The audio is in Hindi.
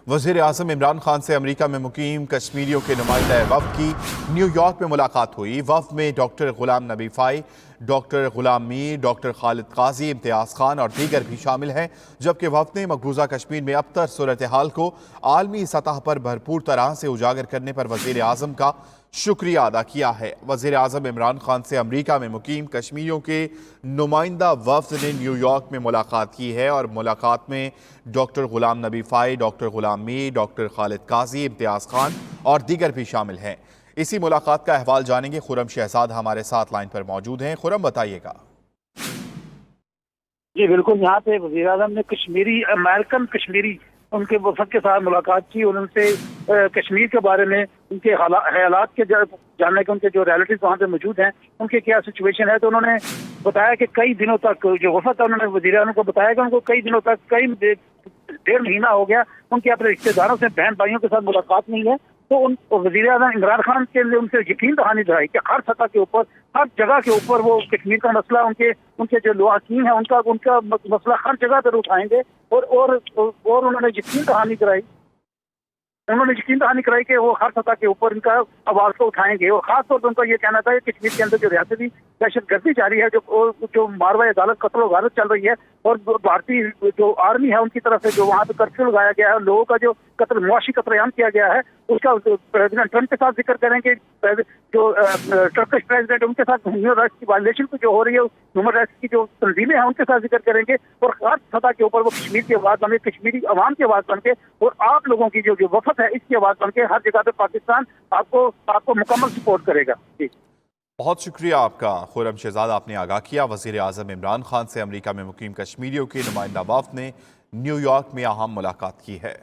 वज़ीर आज़म इमरान खान से अमरीका में मुकीम कश्मीरियों के नुमाइंदा वफ़द की न्यूयॉर्क में मुलाकात हुई। वफ़द में डॉक्टर ग़ुलाम नबी फ़ाई, डॉक्टर ग़ुलाम मीर, डॉक्टर खालिद काजी, इम्तियाज़ खान और दीगर भी शामिल हैं। जबकि वफ़द ने मकबूजा कश्मीर में अबतर सूरत हाल को आलमी सतह पर भरपूर तरह से उजागर करने पर वज़ीर आज़म का शुक्रिया अदा किया है। वज़ीर आज़म इमरान खान से अमरीका में मुकीम कश्मीरियों के नुमाइंदा वफ़द ने न्यूयॉर्क में मुलाकात की है और मुलाकात में डॉक्टर ग़ुलाम नबी फ़ाई, डॉक्टर ग़ुलाम मीर, डॉक्टर खालिद काजी, इम्तियाज़ खान और दीगर भी शामिल हैं। इसी मुलाकात का अहवाल जानेंगे। खुरम शहजाद हमारे साथ लाइन पर मौजूद हैं। खुरम, बताइएगा। जी बिल्कुल, यहाँ पे वज़ीर आज़म ने कश्मीरी अमेरिकन कश्मीरी उनके वफद के साथ मुलाकात की और उनसे कश्मीर के बारे में, उनके हालात के जानने के, उनके जो रिलेटिव वहाँ पे मौजूद हैं उनके क्या सिचुएशन है। तो उन्होंने बताया कि कई दिनों तक जो वफद था, उन्होंने वज़ीर आज़म को बताया कि उनको कई दिनों तक, कई 1.5 महीना हो गया उनके अपने रिश्तेदारों से, बहन भाइयों के साथ मुलाकात नहीं है। तो उन वज़ीर आज़म इमरान खान के लिए उनसे यकीन दहानी दिलाई कि हर सतह के ऊपर, हर जगह के ऊपर वो कश्मीर का मसला, उनके जो लवाकीन है उनका मसला हर जगह पर उठाएंगे। और उन्होंने यकीन दहानी कराई कि वो हर सतह के ऊपर इनका आवाज को उठाएंगे। और खासतौर पर उनका ये कहना था कि कश्मीर के अंदर जो रियासती दहशतगर्दी जारी है, जो मारवा अदालत, कत्ल और गारत चल रही है, और भारतीय जो आर्मी है उनकी तरफ से जो वहाँ पे कर्फ्यू लगाया गया है, लोगों का जो मुआशी कत्लेआम किया गया है, उसका प्रेसिडेंट ट्रंप के साथ जिक्र करेंगे। जो टर्किश प्रेसिडेंट, उनके साथ ह्यूमन राइट्स की वायलेशन जो हो रही है, ह्यूमन राइट्स की जो तंजीमें हैं उनके साथ जिक्र करेंगे। और हर सतह के ऊपर वो कश्मीर की आवाज बन के, कश्मीरी अवाम की आवाज बन के, और आप लोगों की जो वफद है इसकी आवाज बन के हर जगह पे पाकिस्तान आपको मुकम्मल सपोर्ट करेगा। जी, बहुत शुक्रिया आपका खुरम शहजाद, आपने आगाह किया। वज़ीर आज़म इमरान खान से अमरीका में मुकीम कश्मीरियों के नुमाइंदा वफ़द ने न्यूयॉर्क में अहम मुलाकात की है।